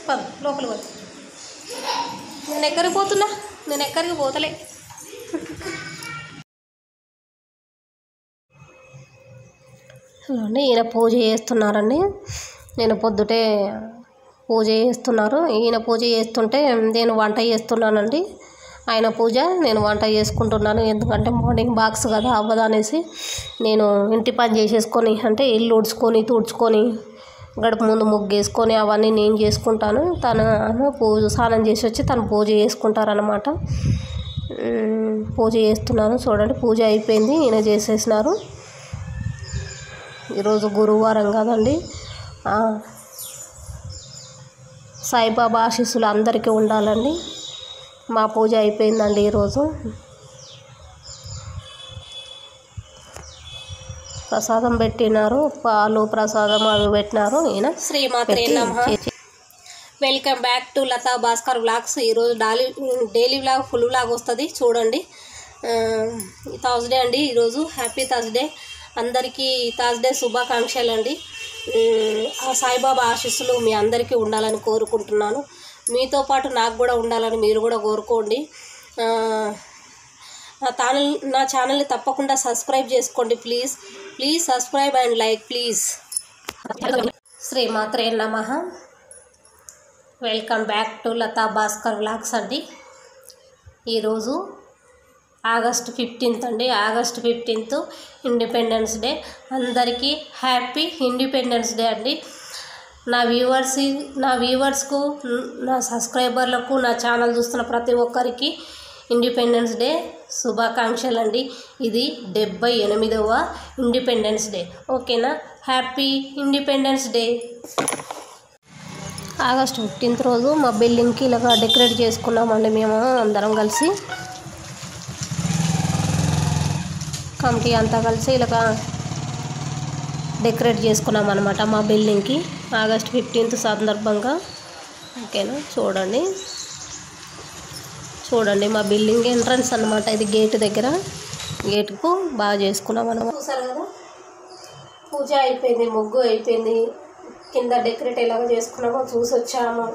పద లోపలికి పోతా. నేను ఎక్కడికి పోతున్నా? నేను ఎక్కడికి పోతలే. హలో అండి, ఈయన పూజ చేస్తున్నారండి. నేను పొద్దుటే పూజ చేస్తున్నారు. ఈయన పూజ చేస్తుంటే నేను వంట చేస్తున్నానండి. ఆయన పూజ, నేను వంట చేసుకుంటున్నాను. ఎందుకంటే మార్నింగ్ బాక్స్ కదా అవ్వదనేసి నేను ఇంటి పని చేసేసుకొని, అంటే ఇల్లు ఉడుచుకొని తుడుచుకొని గడప ముందు ముగ్గేసుకొని అవన్నీ నేను చేసుకుంటాను. తను పూజ స్నానం చేసి వచ్చి తను పూజ చేసుకుంటారనమాట. పూజ చేస్తున్నాను చూడండి. పూజ అయిపోయింది, ఈయన చేసేసినారు. ఈరోజు గురువారం కదండి. సాయిబాబా ఆశీస్సులు అందరికీ ఉండాలండి. మా పూజ అయిపోయిందండి ఈరోజు. ప్రసాదం పెట్టినారు, పాలు ప్రసాదం అవి పెట్టినారు. ఈయన శ్రీమాత్రే నమః. Welcome back to Lata Bhaskar vlogs. ఈరోజు డైలీ వ్లాగ్, ఫుల్ వ్లాగ్ వస్తుంది చూడండి. థర్స్డే అండి ఈరోజు. Happy Thursday. అందరికీ థర్స్డే శుభాకాంక్షలు అండి. ఆ సాయిబాబా ఆశీస్సులు మీ అందరికీ ఉండాలని కోరుకుంటున్నాను. మీతో పాటు నాకు కూడా ఉండాలని మీరు కూడా కోరుకోండి. నా ఛానల్ని తప్పకుండా సబ్స్క్రైబ్ చేసుకోండి. Please subscribe and like please. శ్రీమాత్రే నమః. Welcome back to Lata Bhaskar vlogs అండి. ఈరోజు ఆగస్ట్ 15th అండి. August 15th independence day. అందరికీ హ్యాపీ ఇండిపెండెన్స్ డే అండి. నా వ్యూవర్స్కు, నా సబ్స్క్రైబర్లకు, నా ఛానల్ చూస్తున్న ప్రతి ఒక్కరికి ఇండిపెండెన్స్ డే శుభాకాంక్షలు అండి. ఇది 78వ ఇండిపెండెన్స్ డే. ఓకేనా? Happy independence day. August 15th రోజు మా బిల్డింగ్కి ఇలాగా డెకరేట్ చేసుకున్నామండి మేము అందరం కలిసి, కమిటీ అంతా కలిసి ఇలాగా డెకరేట్ చేసుకున్నాం అనమాట మా బిల్డింగ్కి ఆగస్ట్ 15th సందర్భంగా. ఓకేనా? చూడండి మా బిల్డింగ్ ఎంట్రన్స్ అనమాట ఇది. గేట్ దగ్గర, గేటుకు బాగా చేసుకున్నాం అనమాట. చూసారు కదా, పూజ అయిపోయింది, ముగ్గు అయిపోయింది, కింద డెకరేట్ ఎలాగో చేసుకున్నామో చూసి వచ్చాము.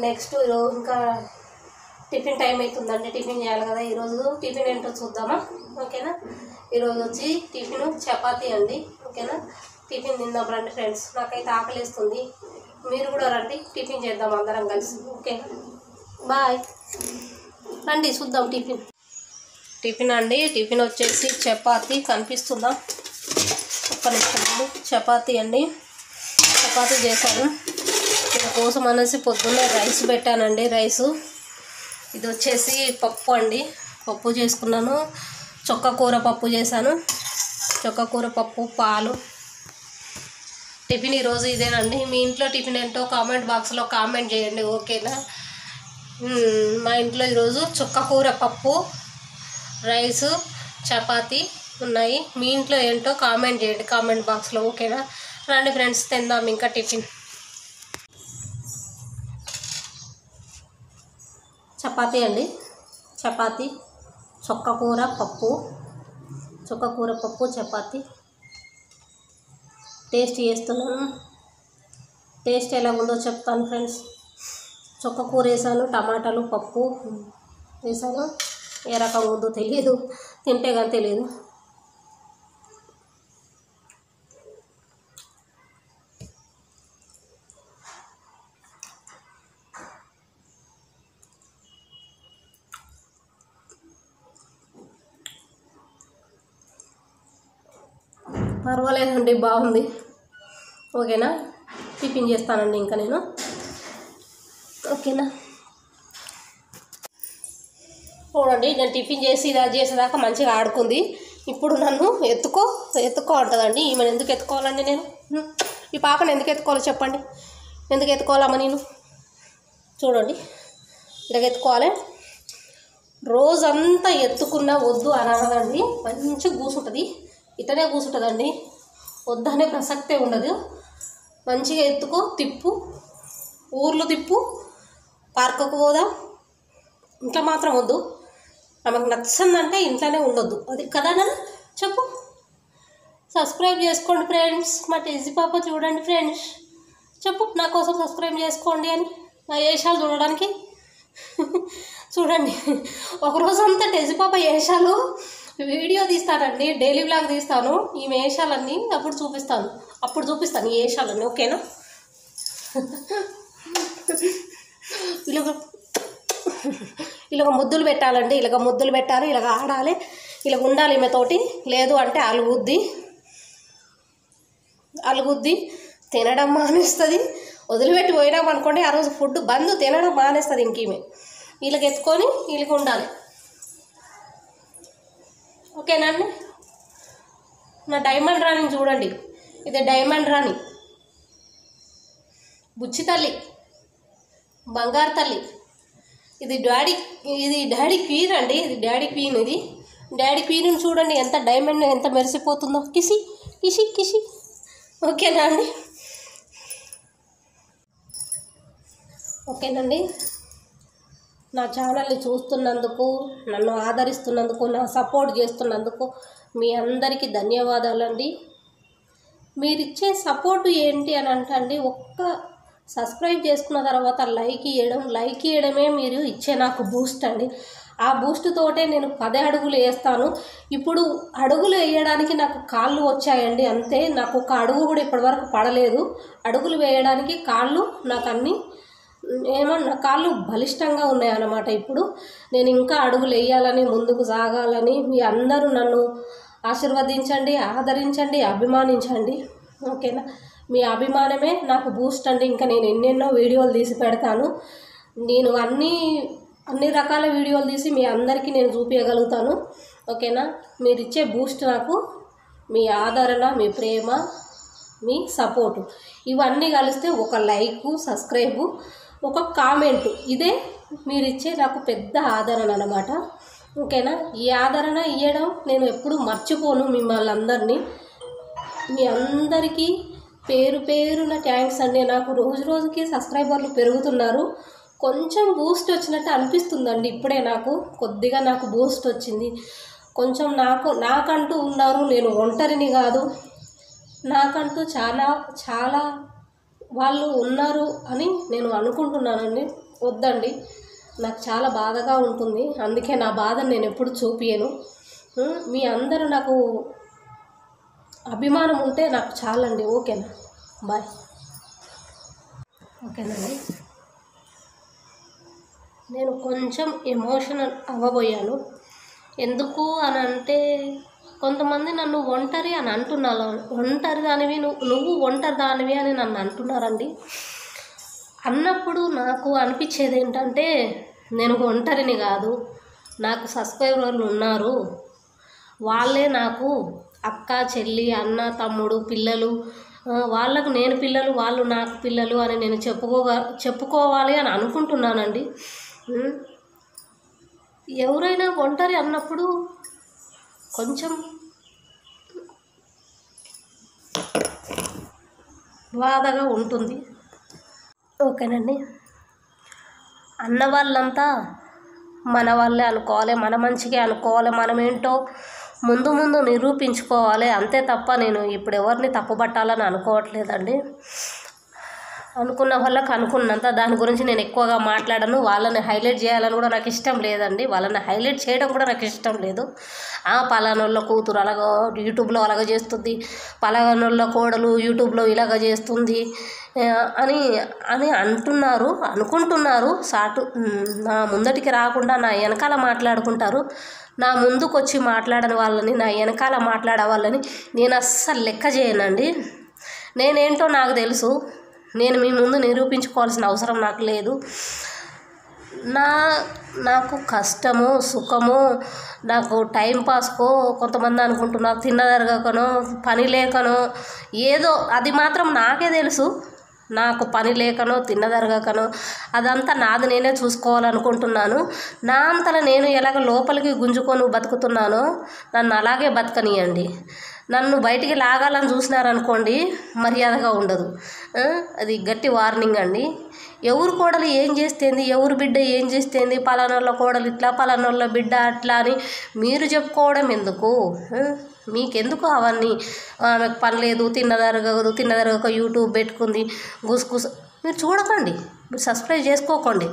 నెక్స్ట్ ఈరోజు ఇంకా టిఫిన్ టైం అవుతుందండి. టిఫిన్ చేయాలి కదా. ఈరోజు టిఫిన్ ఏంటో చూద్దామా? ఓకేనా? ఈరోజు వచ్చి టిఫిన్ చపాతీ అండి. ఓకేనా? టిఫిన్ తిందాం రండి ఫ్రెండ్స్. నాకైతే ఆకలిస్తుంది, మీరు కూడా రండి, టిఫిన్ చేద్దాం అందరం కలిసి. ఓకేనా? బాయ్. రండి చూద్దాం టిఫిన్ అండి. టిఫిన్ వచ్చేసి చపాతీ కనిపిస్తుందా? ఒక్క నిమిషం. చపాతీ అండి, చపాతీ చేశాను. దీనికోసం అనేసి పొద్దున్నే రైస్ పెట్టానండి. ఇది వచ్చేసి పప్పు అండి. పప్పు చేసుకున్నాను. చుక్కకూర పప్పు చేశాను. చుక్కకూర పప్పు, పాలు. టిఫిన్ ఈరోజు ఇదేనండి. మీ ఇంట్లో టిఫిన్ ఏంటో కామెంట్ బాక్స్లో కామెంట్ చేయండి. ఓకేనా? మా ఇంట్లో ఈరోజు చుక్కకూర పప్పు, రైసు, చపాతీ ఉన్నాయి. మీ ఇంట్లో ఏంటో కామెంట్ చేయండి కామెంట్ బాక్స్లో. ఓకేనా? రండి ఫ్రెండ్స్ తిందాం ఇంకా టిఫిన్. చపాతీ అండి. చపాతీ, చుక్కకూర పప్పు, చపాతీ. టేస్ట్ చేస్తున్నాను. టేస్ట్ ఎలా ఉందో చెప్తాను ఫ్రెండ్స్. చుక్కకూర వేసాను, టమాటాలు, పప్పు వేసాను. ఏ రకంగా ఉందో తెలియదు, తింటే కానీ తెలియదు. పర్వాలేదండి, బాగుంది. ఓకేనా? టిఫిన్ చేస్తానండి ఇంకా నేను. ఓకేనా? చూడండి, నేను టిఫిన్ చేసి ఇలా చేసేదాకా మంచిగా ఆడుకుంది. ఇప్పుడు నన్ను ఎత్తుకో అంటుందండి. ఈమెను ఎందుకు ఎత్తుకోవాలండి నేను? ఈ పాపను ఎందుకు ఎత్తుకోవాలో చెప్పండి. ఎందుకు ఎత్తుకోవాలమ్మా నేను? చూడండి, ఇలా ఎత్తుకోవాలి. రోజంతా ఎత్తుకున్నా వద్దు అనదండి. మంచిగా కూర్చుంటుంది, ఇట్లనే కూర్చుంటుందండి. వద్దనే ప్రసక్తే ఉండదు. మంచిగా ఎత్తుకో, తిప్పు, ఊర్లు తిప్పు, పార్కుకు పోదాం. ఇంట్లో మాత్రం వద్దు. ఆమెకు నచ్చిందంటే ఇంట్లోనే ఉండొద్దు. అది కదా నాన్న? చెప్పు. సబ్స్క్రైబ్ చేసుకోండి ఫ్రెండ్స్. మా టేజీ పాప చూడండి ఫ్రెండ్స్, చెప్పు నా కోసం సబ్స్క్రైబ్ చేసుకోండి అని, నా వేషాలు చూడడానికి. చూడండి, ఒకరోజంతా టెజిపాప వేషాలు వీడియో తీస్తానండి, డైలీ వ్లాగ్ తీస్తాను. ఈ వేషాలన్నీ అప్పుడు చూపిస్తాను ఈ వేషాలన్నీ. ఓకేనా? ఇలాగ ముద్దులు పెట్టాలండి, ఇలాగ ముద్దులు పెట్టాలి, ఇలాగ ఆడాలి, ఇలాగ ఉండాలి ఈమెతోటి. లేదు అంటే అలుగుద్ది, తినడం మానేస్తుంది. వదిలిపెట్టి పోయినామనుకోండి ఆ రోజు ఫుడ్ బంద్, తినడం మానేస్తుంది. ఇంక ఈమె వీళ్ళకి ఎత్తుకొని వీళ్ళకి ఉండాలి. ఓకేనా అండి? నా డైమండ్ రాణిని చూడండి, ఇది డైమండ్ రాణి, బుచ్చి తల్లి, బంగారు తల్లి. ఇది డాడీ క్వీన్ అండి, ఇది డాడీ క్వీన్. ఇది డాడీ క్వీన్ చూడండి, ఎంత డైమండ్ ఎంత మెరిసిపోతుందో. కిసి కిసి కిసి. ఓకేనా అండి? ఓకేనండి, నా ఛానల్ని చూస్తున్నందుకు, నన్ను ఆదరిస్తున్నందుకు, నా సపోర్ట్ చేస్తున్నందుకు మీ అందరికీ ధన్యవాదాలండి. మీరిచ్చే సపోర్టు ఏంటి అని అంటే ఒక్క సబ్స్క్రైబ్ చేసుకున్న తర్వాత లైక్ ఇవ్వడమే మీరు ఇచ్చే నాకు బూస్ట్ అండి. ఆ బూస్ట్ తోటే నేను 10 అడుగులు వేస్తాను. ఇప్పుడు అడుగులు వేయడానికి నాకు కాళ్ళు వచ్చాయండి, అంతే. నాకు ఒక అడుగు కూడా ఇప్పటివరకు పడలేదు. అడుగులు వేయడానికి కాళ్ళు నాకు అన్నీ కాళ్ళు బలిష్టంగా ఉన్నాయన్నమాట. ఇప్పుడు నేను ఇంకా అడుగులు వేయాలని, ముందుకు సాగాలని మీ అందరూ నన్ను ఆశీర్వదించండి, ఆదరించండి, అభిమానించండి. ఓకేనా? మీ అభిమానమే నాకు బూస్ట్ అండి. ఇంకా నేను ఎన్నెన్నో వీడియోలు తీసి పెడతాను. నేను అన్ని రకాల వీడియోలు తీసి మీ అందరికీ నేను చూపించగలుగుతాను. ఓకేనా? మీరు ఇచ్చే బూస్ట్ నాకు మీ ఆదరణ, మీ ప్రేమ, మీ సపోర్టు ఇవన్నీ కలిస్తే ఒక లైకు, సబ్స్క్రైబు, ఒక కామెంటు, ఇదే మీరు ఇచ్చే నాకు పెద్ద ఆదరణ అన్నమాట. ఓకేనా? ఈ ఆదరణ ఇవ్వడం నేను ఎప్పుడు మర్చిపోను. మిమ్మల్ని అందరినీ, మీ అందరికీ పేరున థ్యాంక్స్ అండి. నాకు రోజుకి సబ్స్క్రైబర్లు పెరుగుతున్నారు. కొంచెం బూస్ట్ వచ్చినట్టు అనిపిస్తుందండి. ఇప్పుడే కొద్దిగా నాకు బూస్ట్ వచ్చింది. కొంచెం నాకంటూ ఉన్నారు, నేను ఒంటరిని కాదు, నాకంటూ చాలా వాళ్ళు ఉన్నారు అని నేను అనుకుంటున్నానండి. వద్దండి, నాకు చాలా బాధగా ఉంటుంది. అందుకే నా బాధను నేను ఎప్పుడు చూపియను. మీ అందరూ నాకు అభిమానం ఉంటే నాకు చాలండి. ఓకేనా? బాయ్. ఓకేనండి, నేను కొంచెం ఎమోషనల్ అవ్వబోయాను. ఎందుకు అని అంటే కొంతమంది నన్ను ఒంటరి అని అంటున్నారు. ఒంటరి దానివి నువ్వు ఒంటరి దానివి అని నన్ను అంటున్నారండి. అన్నప్పుడు నాకు అనిపించేది ఏంటంటే నేను ఒంటరిని కాదు, నాకు సబ్స్క్రైబర్లు ఉన్నారు. వాళ్ళే నాకు అక్క, చెల్లి, అన్న, తమ్ముడు, పిల్లలు. వాళ్ళకు నేను పిల్లలు, వాళ్ళు నాకు పిల్లలు అని నేను చెప్పుకోవాలి అని అనుకుంటున్నానండి. ఎవరైనా ఒంటరి అన్నప్పుడు కొంచెం బాధగా ఉంటుంది. ఓకేనండి, అన్న వాళ్ళంతా మన వాళ్ళే అనుకోవాలి, మన మంచిగా అనుకోవాలి, మనమేంటో ముందు నిరూపించుకోవాలి. అంతే తప్ప నేను ఇప్పుడు ఎవరిని తప్పుపట్టాలని అనుకోవట్లేదండి. అనుకున్న వాళ్ళకి అనుకున్నంత, దాని గురించి నేను ఎక్కువగా మాట్లాడను. వాళ్ళని హైలైట్ చేయాలని కూడా నాకు ఇష్టం లేదండి. వాళ్ళని హైలైట్ చేయడం కూడా నాకు ఇష్టం లేదు. పలానోళ్ళ కూతురు అలాగో యూట్యూబ్లో అలాగ చేస్తుంది, పలానోళ్ళ కోడలు యూట్యూబ్లో ఇలాగ చేస్తుంది అని అనుకుంటున్నారు. నా ముందటికి రాకుండా నా వెనకాల మాట్లాడుకుంటారు. నా ముందుకు వచ్చి మాట్లాడని వాళ్ళని, నా వెనకాల మాట్లాడే వాళ్ళని నేను అస్సలు లెక్క చేయనండి. నేనేంటో నాకు తెలుసు. నేను మీ ముందు నిరూపించుకోవాల్సిన అవసరం నాకు లేదు. నాకు కష్టము, సుఖము, నాకు టైంపాస్కో కొంతమంది అనుకుంటున్నారు, తిన్నదరగకనో, పని లేకనో, ఏదో అది మాత్రం నాకే తెలుసు. నాకు పని లేకనో, తిన్నదరగకనో అదంతా నాది నేనే చూసుకోవాలనుకుంటున్నాను. నా అంతలో నేను ఎలాగ లోపలికి గుంజుకొని బతుకుతున్నానో నన్ను అలాగే బతకనియండి. నన్ను బయటికి లాగాలని చూసినారనుకోండి మర్యాదగా ఉండదు. అది గట్టి వార్నింగ్ అండి. ఎవరు కోడలు ఏం చేస్తేంది, ఎవరు బిడ్డ ఏం చేస్తేంది, పలానోళ్ళ కోడలు ఇట్లా పలానోళ్ళ బిడ్డ అట్లా అని మీరు చెప్పుకోవడం ఎందుకు? మీకెందుకు అవన్నీ? ఆమెకు పని లేదు, తిన్నదరగక యూట్యూబ్ పెట్టుకుంది గుసగుస. మీరు చూడకండి, మీరు సబ్స్క్రైబ్ చేసుకోకండి.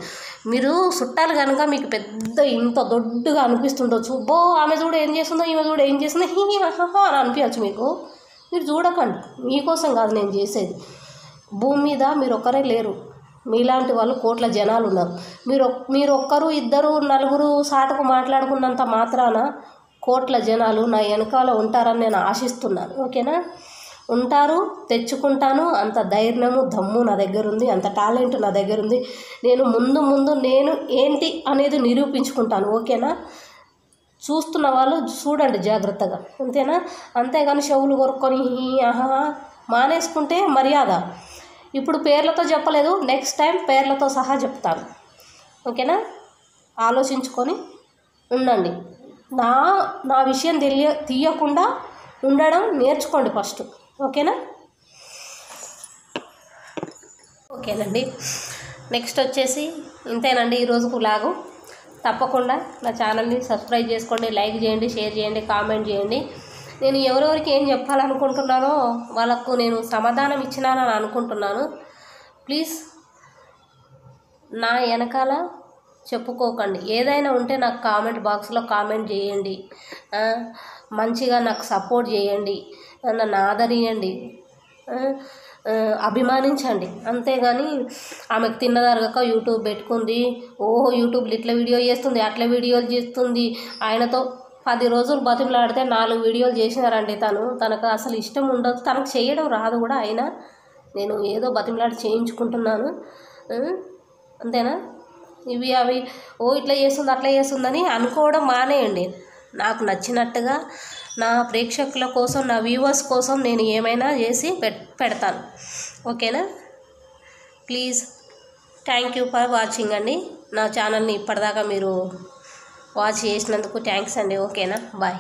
మీరు చుట్టాలు కనుక మీకు పెద్ద ఇంత దొడ్డుగా అనిపిస్తుండొచ్చు, బో ఆమె చూడ ఏం చేస్తుందో, ఈమె చూడ ఏం చేస్తుందో అని అనిపించచ్చు మీకు. మీరు చూడకండి, మీకోసం కాదు నేను చేసేది. భూమి మీద మీరు ఒక్కరే లేరు, మీలాంటి వాళ్ళు కోట్ల జనాలు ఉన్నారు. మీరు ఒక్కరు ఇద్దరు నలుగురు సాటుకు మాట్లాడుకున్నంత మాత్రాన కోట్ల జనాలు నా వెనకాల ఉంటారని నేను ఆశిస్తున్నాను. ఓకేనా? ఉంటారు, తెచ్చుకుంటాను. అంత ధైర్యము దమ్ము నా దగ్గర ఉంది, అంత టాలెంట్ నా దగ్గర ఉంది. నేను ముందు నేను ఏంటి అనేది నిరూపించుకుంటాను. ఓకేనా? చూస్తున్న వాళ్ళు చూడండి జాగ్రత్తగా, అంతేనా? అంతేగాని చెవులు కొరుక్కొని మానేసుకుంటే మర్యాద. ఇప్పుడు పేర్లతో చెప్పలేదు, నెక్స్ట్ టైం పేర్లతో సహా చెప్తాను. ఓకేనా? ఆలోచించుకొని ఉండండి. నా విషయం తీయకుండా ఉండడం నేర్చుకోండి ఫస్ట్. ఓకేనా? ఓకేనండి. నెక్స్ట్ వచ్చేసి ఇంతేనండి ఈరోజుకు లాగు. తప్పకుండా నా ఛానల్ని సబ్స్క్రైబ్ చేసుకోండి, లైక్ చేయండి, షేర్ చేయండి, కామెంట్ చేయండి. నేను ఎవరెవరికి ఏం చెప్పాలనుకుంటున్నానో వాళ్ళకు నేను సమాధానం ఇచ్చినానని అనుకుంటున్నాను. ప్లీజ్ నా వెనకాల చెప్పుకోకండి. ఏదైనా ఉంటే నాకు కామెంట్ బాక్స్లో కామెంట్ చేయండి. మంచిగా నాకు సపోర్ట్ చేయండి, నన్ను ఆదరించండి, అభిమానించండి. అంతేగాని ఆమెకు తిన్నదరగక యూట్యూబ్ పెట్టుకుంది, యూట్యూబ్లో ఇట్లా వీడియో చేస్తుంది, అట్లా వీడియోలు చేస్తుంది, ఆయనతో 10 రోజులు బతిమలాడితే 4 వీడియోలు చేసినారండి. తనకు అసలు ఇష్టం ఉండదు, తనకు చేయడం రాదు కూడా. అయినా నేను ఏదో బతిమలాడి చేయించుకుంటున్నాను. అంతేనా? అవి ఇట్లా చేస్తుంది అట్లా చేస్తుందని అనుకోవడం మానేయండి. నాకు నచ్చినట్టుగా నా ప్రేక్షకుల కోసం, నా వ్యూవర్స్ కోసం నేను ఏమైనా చేసి పెడతాను. ఓకేనా? Please thank you for watching అండి. నా ఛానల్ని ఇప్పటిదాకా మీరు వాచ్ చేసినందుకు థ్యాంక్స్ అండి. ఓకేనా? బాయ్.